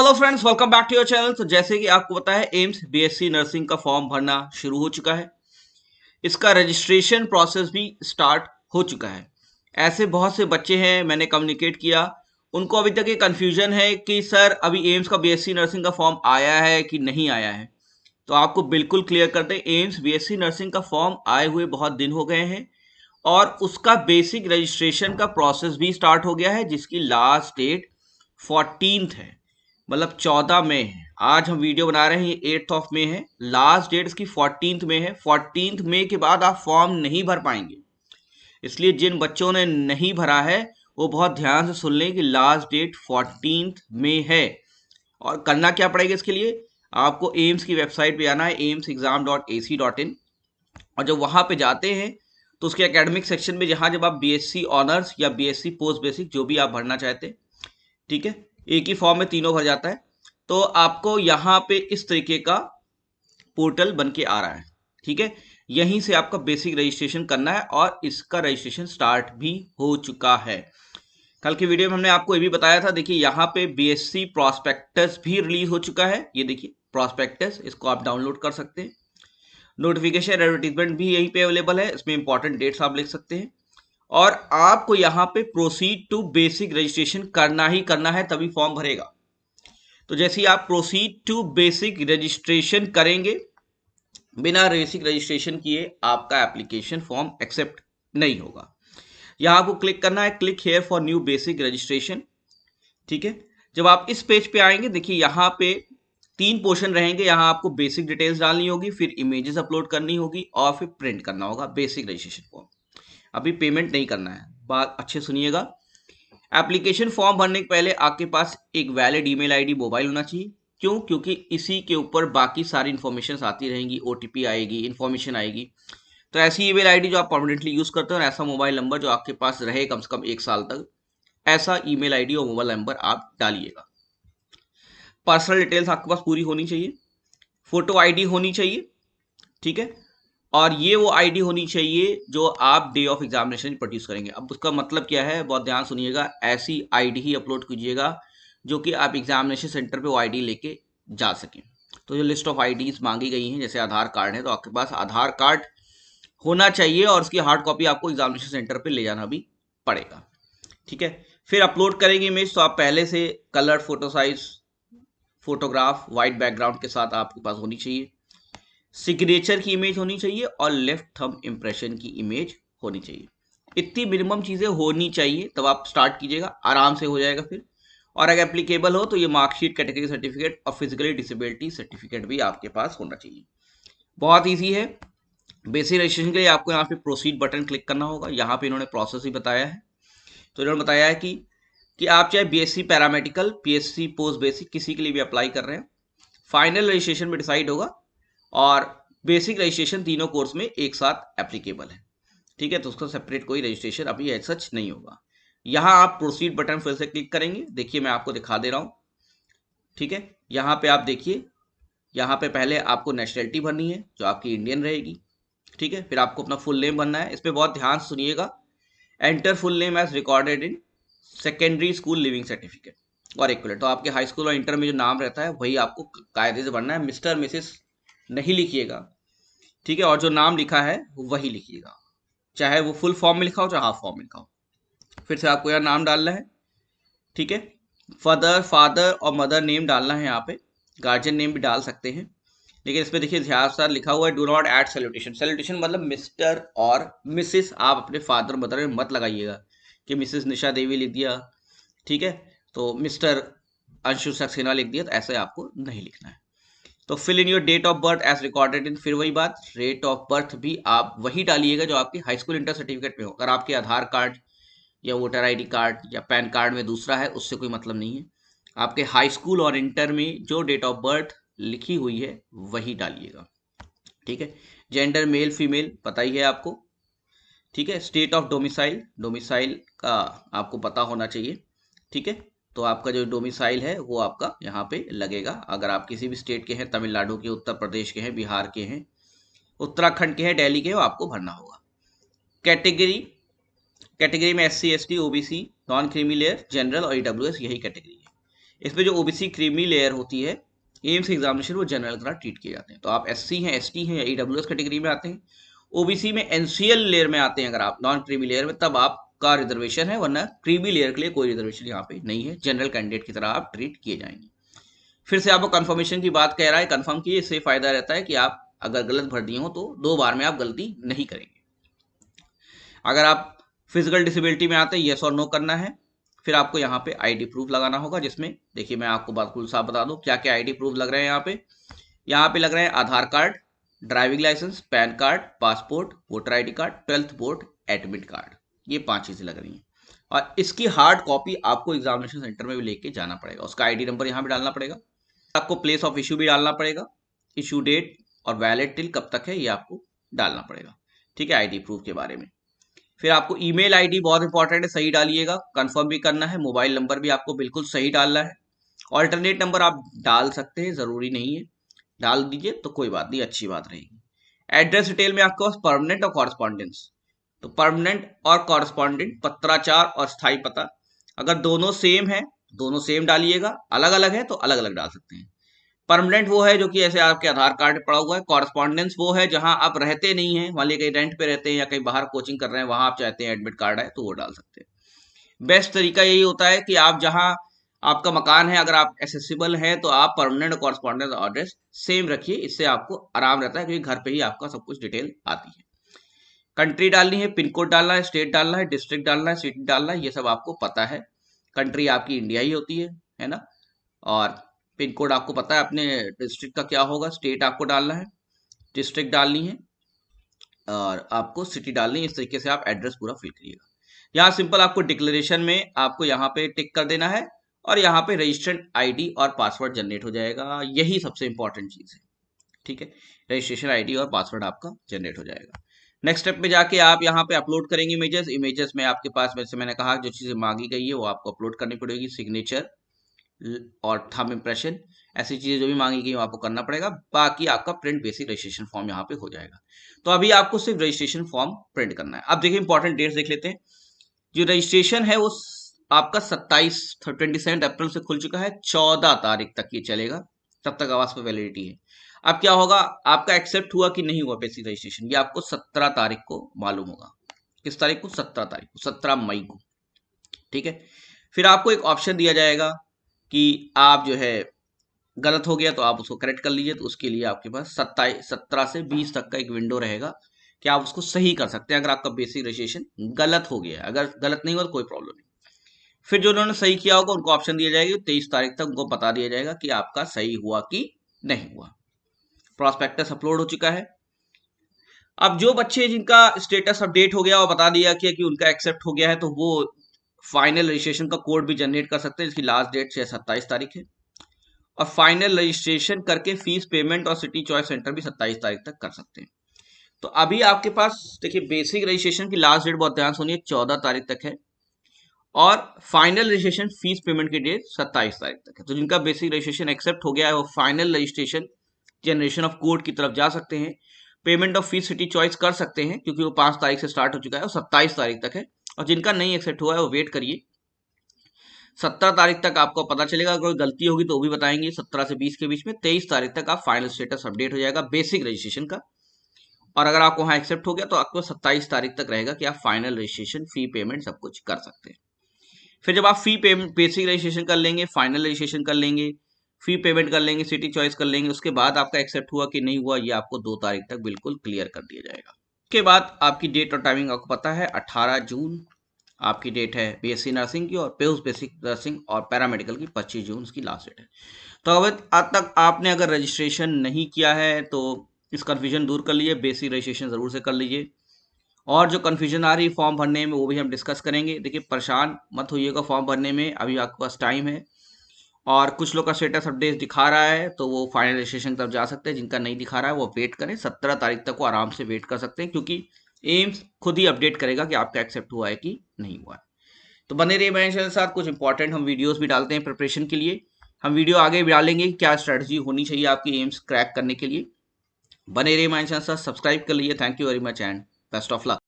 Hello friends, welcome back to your channel. तो जैसे कि आपको पता है, एम्स बीएससी नर्सिंग का फॉर्म भरना शुरू हो चुका है। इसका रजिस्ट्रेशन प्रोसेस भी स्टार्ट हो चुका है। ऐसे बहुत से बच्चे हैं, मैंने कम्युनिकेट किया, उनको अभी तक ये कन्फ्यूजन है कि सर अभी एम्स का बीएससी नर्सिंग का फॉर्म आया है कि नहीं आया है। तो आपको बिल्कुल क्लियर कर दें, एम्स बीएससी नर्सिंग का फॉर्म आए हुए बहुत दिन हो गए हैं और उसका बेसिक रजिस्ट्रेशन का प्रोसेस भी स्टार्ट हो गया है, जिसकी लास्ट डेट 14th है, मतलब 14 मई है। आज हम वीडियो बना रहे हैं, ये 8th ऑफ मई है। लास्ट डेट इसकी 14th मई है। 14th मई के बाद आप फॉर्म नहीं भर पाएंगे। इसलिए जिन बच्चों ने नहीं भरा है वो बहुत ध्यान से सुन लें कि लास्ट डेट 14th मई है। और करना क्या पड़ेगा इसके लिए, आपको एम्स की वेबसाइट पे आना है, amsexam.ac.in। और जब वहां पे जाते हैं तो उसके एकेडमिक सेक्शन में जब आप बीएससी ऑनर्स या बीएससी पोस्ट बेसिक जो भी आप भरना चाहते हैं, ठीक है, एक ही फॉर्म में तीनों भर जाता है। तो आपको यहाँ पे इस तरीके का पोर्टल बन के आ रहा है, ठीक है। यहीं से आपका बेसिक रजिस्ट्रेशन करना है और इसका रजिस्ट्रेशन स्टार्ट भी हो चुका है। कल की वीडियो में हमने आपको ये भी बताया था, देखिए यहाँ पे बीएससी प्रोस्पेक्टस भी रिलीज हो चुका है। ये देखिए प्रोस्पेक्टस, इसको आप डाउनलोड कर सकते हैं। नोटिफिकेशन एडवर्टीजमेंट भी यहीं पे अवेलेबल है, इसमें इंपॉर्टेंट डेट्स आप लिख सकते हैं। और आपको यहाँ पे प्रोसीड टू बेसिक रजिस्ट्रेशन करना ही करना है, तभी फॉर्म भरेगा। तो जैसे ही आप प्रोसीड टू बेसिक रजिस्ट्रेशन करेंगे, बिना बेसिक रजिस्ट्रेशन किए आपका एप्लीकेशन फॉर्म एक्सेप्ट नहीं होगा। यहां आपको क्लिक करना है, click here for new basic registration, ठीक है। जब आप इस पेज पे आएंगे, देखिए यहाँ पे 3 पोर्शन रहेंगे। यहाँ आपको बेसिक डिटेल्स डालनी होगी, फिर इमेजेस अपलोड करनी होगी और फिर प्रिंट करना होगा बेसिक रजिस्ट्रेशन फॉर्म। अभी पेमेंट नहीं करना है, बात अच्छे सुनिएगा। एप्लीकेशन फॉर्म भरने के पहले आपके पास एक वैलिड ईमेल आईडी मोबाइल होना चाहिए। क्यों? क्योंकि इसी के ऊपर बाकी सारी इन्फॉर्मेशन आती रहेंगी, ओटीपी आएगी, इन्फॉर्मेशन आएगी। तो ऐसी ईमेल आईडी जो आप परमानेंटली यूज करते हो और ऐसा मोबाइल नंबर जो आपके पास रहे कम से कम 1 साल तक, ऐसा ईमेल आईडी और मोबाइल नंबर आप डालिएगा। पर्सनल डिटेल्स आपके पास पूरी होनी चाहिए, फोटो आईडी होनी चाहिए, ठीक है। और ये वो आईडी होनी चाहिए जो आप डे ऑफ एग्जामिनेशन प्रोड्यूस करेंगे। अब उसका मतलब क्या है, बहुत ध्यान सुनिएगा। ऐसी आईडी ही अपलोड कीजिएगा जो कि आप एग्जामिनेशन सेंटर पे वो आईडी लेके जा सकें। तो जो लिस्ट ऑफ आईडीज मांगी गई हैं, जैसे आधार कार्ड है, तो आपके पास आधार कार्ड होना चाहिए और उसकी हार्ड कॉपी आपको एग्जामिनेशन सेंटर पे ले जाना भी पड़ेगा, ठीक है। फिर अपलोड करेंगे इमेज, तो आप पहले से colour photo size photograph white background के साथ आपके पास होनी चाहिए। सिग्नेचर की इमेज होनी चाहिए और लेफ्ट थंब इंप्रेशन की इमेज होनी चाहिए। इतनी मिनिमम चीजें होनी चाहिए, तब आप स्टार्ट कीजिएगा, आराम से हो जाएगा फिर। और अगर एप्लीकेबल हो तो ये मार्कशीट, कैटेगरी सर्टिफिकेट और फिजिकली डिसेबिलिटी सर्टिफिकेट भी आपके पास होना चाहिए। बहुत ईजी है। बेसिक रजिस्ट्रेशन के लिए आपको यहाँ पे प्रोसीड बटन क्लिक करना होगा। यहाँ पे इन्होंने प्रोसेस ही बताया है। तो इन्होंने बताया है कि आप चाहे BSc paramedical, PSC post basic, किसी के लिए भी अप्लाई कर रहे हैं, फाइनल रजिस्ट्रेशन में डिसाइड होगा और बेसिक रजिस्ट्रेशन तीनों कोर्स में एक साथ एप्लीकेबल है, ठीक है। तो उसका सेपरेट कोई रजिस्ट्रेशन अभी एज सच नहीं होगा। यहाँ आप प्रोसीड बटन फिर से क्लिक करेंगे, देखिए मैं आपको दिखा दे रहा हूँ, ठीक है। यहाँ पे आप देखिए, यहाँ पे पहले आपको नेशनलिटी भरनी है जो आपकी इंडियन रहेगी, ठीक है। फिर आपको अपना फुल नेम भरना है। इस पर बहुत ध्यान सुनिएगा। Enter full name as recorded in secondary school leaving certificate और इक्वलेंट। तो आपके हाई स्कूल और इंटर में जो नाम रहता है वही आपको कायदे से भरना है। मिस्टर मिसेस नहीं लिखिएगा, ठीक है। और जो नाम लिखा है वही लिखिएगा, चाहे वो फुल फॉर्म में लिखा हो चाहे हाफ फॉर्म में लिखा हो। फिर से आपको यहाँ नाम डालना है, ठीक है। फादर और मदर नेम डालना है। यहाँ पे गार्जियन नेम भी डाल सकते हैं, लेकिन इसमें देखिए ध्यान से लिखा हुआ है, do not add salutation. Salutation मतलब मिस्टर और मिसेस आप अपने फादर मदर में मत लगाइएगा कि मिसेस निशा देवी लिख दिया, ठीक है, तो मिस्टर अंशु सक्सेना लिख दिया, तो ऐसे आपको नहीं लिखना है। तो fill in your date of birth as recorded in, फिर वही बात, डेट ऑफ बर्थ भी आप वही डालिएगा जो आपकी हाई स्कूल इंटर सर्टिफिकेट में हो। अगर आपके आधार कार्ड या वोटर आईडी कार्ड या पैन कार्ड में दूसरा है, उससे कोई मतलब नहीं है। आपके हाई स्कूल और इंटर में जो डेट ऑफ बर्थ लिखी हुई है वही डालिएगा, ठीक है। जेंडर मेल फीमेल पता ही है आपको, ठीक है। स्टेट ऑफ डोमिसाइल, डोमिसाइल का आपको पता होना चाहिए, ठीक है। तो आपका जो डोमिसाइल है वो आपका यहाँ पे लगेगा। अगर आप किसी भी स्टेट के हैं, तमिलनाडु के, उत्तर प्रदेश के हैं, बिहार के हैं, उत्तराखंड के हैं, दिल्ली के हैं, आपको भरना होगा। कैटेगरी, कैटेगरी में SC ST OBC, non creamy layer, general और EWS, यही कैटेगरी है। इसमें जो ओबीसी क्रीमी लेयर होती है एम्स एग्जामिनेशन वो जनरल की तरह ट्रीट किए जाते हैं। तो आप एससी हैं, एसटी हैं या ईडब्ल्यूएस कैटेगरी में आते हैं। ओबीसी में एनसीएल लेयर में आते हैं अगर आप, नॉन क्रीमी लेयर में, तब आपका रिजर्वेशन है, वरना क्रीमी लेयर के लिए कोई रिजर्वेशन यहाँ पे नहीं है। जनरल कैंडिडेट की तरह आप ट्रीट किए जाएंगे। फिर से आपको कंफर्मेशन की बात कह रहा है, कंफर्म किए, इससे फायदा रहता है कि आप अगर गलत भर दिए हो तो 2 बार में आप गलती नहीं करेंगे। अगर आप फिजिकल डिसेबिलिटी में आते हैं, येस और नो करना है। फिर आपको यहाँ पे आईडी प्रूफ लगाना होगा, जिसमें देखिए मैं आपको बात खुल साफ बता दूं क्या क्या आईडी प्रूफ लग रहे हैं। यहाँ पे लग रहे हैं Aadhaar card, driving licence, PAN card, passport, voter ID card, 12th board admit card, ये 5 चीजें लग रही हैं। और इसकी हार्ड कॉपी आपको एग्जामिनेशन सेंटर में भी लेके जाना पड़ेगा। उसका आईडी नंबर यहाँ पे डालना पड़ेगा। आपको प्लेस ऑफ इशू भी डालना पड़ेगा, इशू डेट और वैलिड टिल कब तक है ये आपको डालना पड़ेगा। ठीक है, आईडी प्रूफ के बारे में। फिर आपको ईमेल आईडी बहुत इंपॉर्टेंट है, सही डालिएगा, कंफर्म भी करना है। मोबाइल नंबर भी आपको बिल्कुल सही डालना है। ऑल्टरनेट नंबर आप डाल सकते हैं, जरूरी नहीं है, डाल दीजिए तो कोई बात नहीं, अच्छी बात रहेगी। एड्रेस डिटेल में आपके पास परमानेंट और कॉरस्पॉन्डेंस, तो परमानेंट और कॉरस्पॉन्डेंट, पत्राचार और स्थायी पता, अगर दोनों सेम है दोनों सेम डालिएगा, अलग अलग है तो अलग अलग डाल सकते हैं। परमानेंट वो है जो कि ऐसे आपके आधार कार्ड पे पड़ा हुआ है। कॉरस्पॉन्डेंस वो है जहां आप रहते नहीं हैं, मान लीजिए कहीं रेंट पे रहते हैं या कहीं बाहर कोचिंग कर रहे हैं, वहां आप चाहते हैं एडमिट कार्ड है तो वो डाल सकते हैं। बेस्ट तरीका यही होता है कि आप जहां आपका मकान है, अगर आप एसेसिबल है तो आप परमानेंट और कॉरस्पॉन्डेंस एड्रेस सेम रखिए, इससे आपको आराम रहता है क्योंकि घर पे ही आपका सब कुछ डिटेल आती है। कंट्री डालनी है, पिन कोड डालना है, स्टेट डालना है, डिस्ट्रिक्ट डालना है, सिटी डालना है, ये सब आपको पता है। कंट्री आपकी इंडिया ही होती है ना। और पिन कोड आपको पता है अपने डिस्ट्रिक्ट का क्या होगा, स्टेट आपको डालना है, डिस्ट्रिक्ट डालनी है और आपको सिटी डालनी है। इस तरीके से आप एड्रेस पूरा फिल करिएगा। यहाँ सिंपल आपको डिक्लेरेशन में आपको यहाँ पे टिक कर देना है और यहाँ पे रजिस्टर्ड आईडी और पासवर्ड जनरेट हो जाएगा, यही सबसे इंपॉर्टेंट चीज है। ठीक है, रजिस्ट्रेशन आईडी और पासवर्ड आपका जनरेट हो जाएगा। नेक्स्ट स्टेप में जाके आप यहाँ पे अपलोड करेंगे इमेजेस में आपके पास, वैसे मैंने कहा जो चीजें मांगी गई है वो आपको अपलोड करनी पड़ेगी, सिग्नेचर और थंब इंप्रेशन, ऐसी चीजें जो भी मांगी गई वो आपको करना पड़ेगा। बाकी आपका प्रिंट बेसिक रजिस्ट्रेशन फॉर्म यहाँ पे हो जाएगा। तो अभी आपको सिर्फ रजिस्ट्रेशन फॉर्म प्रिंट करना है। अब देखिए इंपॉर्टेंट डेट्स देख लेते हैं। जो रजिस्ट्रेशन है वो आपका 27 अप्रैल से खुल चुका है, 14 तारीख तक ये चलेगा, तब तक आवास पर वैलिडिटी है। अब क्या होगा, आपका एक्सेप्ट हुआ कि नहीं हुआ बेसिक रजिस्ट्रेशन, ये आपको 17 तारीख को मालूम होगा। किस तारीख को? 17 तारीख को, 17 मई को। ठीक है, फिर आपको एक ऑप्शन दिया जाएगा कि आप जो है गलत हो गया तो आप उसको करेक्ट कर लीजिए। तो उसके लिए आपके पास 17 से 20 तक का एक विंडो रहेगा कि आप उसको सही कर सकते हैं अगर आपका बेसिक रजिस्ट्रेशन गलत हो गया। अगर गलत नहीं हुआ तो कोई प्रॉब्लम नहीं। फिर जो उन्होंने सही किया होगा उनको ऑप्शन दिया जाएगा, 23 तारीख तक उनको बता दिया जाएगा कि आपका सही हुआ कि नहीं हुआ। प्रॉस्पेक्टस अपलोड हो चुका है। अब जो बच्चे जिनका स्टेटस अपडेट हो गया और बता दिया कि उनका एक्सेप्ट हो गया है, तो वो फाइनल रजिस्ट्रेशन का कोड भी जनरेट कर सकते हैं, जिसकी लास्ट डेट 27 तारीख है। और फाइनल रजिस्ट्रेशन करके फीस पेमेंट और सिटी चॉइस सेंटर भी 27 तारीख तक कर सकते हैं। तो अभी आपके पास देखिए बेसिक रजिस्ट्रेशन की लास्ट डेट बहुत ध्यान सुनिए 14 तारीख तक है और फाइनल रजिस्ट्रेशन फीस पेमेंट की डेट 27 तारीख तक है। तो जिनका बेसिक रजिस्ट्रेशन एक्सेप्ट हो गया है वो final registration generation of code की तरफ जा सकते हैं, payment of fees city choice कर सकते हैं क्योंकि वो 5 तारीख से स्टार्ट हो चुका है और 27 तारीख तक है। और जिनका नहीं एक्सेप्ट हुआ है वो वेट करिए, 17 तारीख तक आपको पता चलेगा। अगर कोई गलती होगी तो वो भी बताएंगे 17 से 20 के बीच में। 23 तारीख तक आप फाइनल स्टेटस अपडेट हो जाएगा बेसिक रजिस्ट्रेशन का। और अगर आपको वहां एक्सेप्ट हो गया तो आपको 27 तारीख तक रहेगा कि आप फाइनल रजिस्ट्रेशन फी पेमेंट सब कुछ कर सकते हैं। फिर जब आप फी पेमेंट बेसिक रजिस्ट्रेशन कर लेंगे, फाइनल रजिस्ट्रेशन कर लेंगे, फी पेमेंट कर लेंगे, सिटी चॉइस कर लेंगे, उसके बाद आपका एक्सेप्ट हुआ कि नहीं हुआ ये आपको 2 तारीख तक बिल्कुल क्लियर कर दिया जाएगा। उसके बाद आपकी डेट और टाइमिंग आपको पता है, 18 जून आपकी डेट है बीएससी नर्सिंग की और पोस्ट बेसिक नर्सिंग और पैरामेडिकल की 25 जून उसकी लास्ट डेट है। तो अब तक आपने अगर रजिस्ट्रेशन नहीं किया है तो इस कन्फ्यूजन दूर कर लीजिए, बेसिक रजिस्ट्रेशन जरूर से कर लीजिए। और जो कन्फ्यूजन आ रही है फॉर्म भरने में वो भी हम डिस्कस करेंगे। देखिए परेशान मत होइएगा फॉर्म भरने में, अभी आपके पास टाइम है। और कुछ लोग का स्टेटस अपडेट दिखा रहा है तो वो फाइनल रजिस्ट्रेशन तक जा सकते हैं, जिनका नहीं दिखा रहा है वो वेट करें, 17 तारीख तक वो आराम से वेट कर सकते हैं क्योंकि एम्स खुद ही अपडेट करेगा कि आपका एक्सेप्ट हुआ है कि नहीं हुआ है। तो बने रहिए मेरे चैनल के साथ, कुछ इंपॉर्टेंट हम वीडियोस भी डालते हैं प्रिपरेशन के लिए। हम वीडियो आगे भी डालेंगे कि क्या स्ट्रेटजी होनी चाहिए आपकी एम्स क्रैक करने के लिए। बने रहिए मेरे चैनल के साथ, सब्सक्राइब कर लीजिए। Thank you very much and best of luck.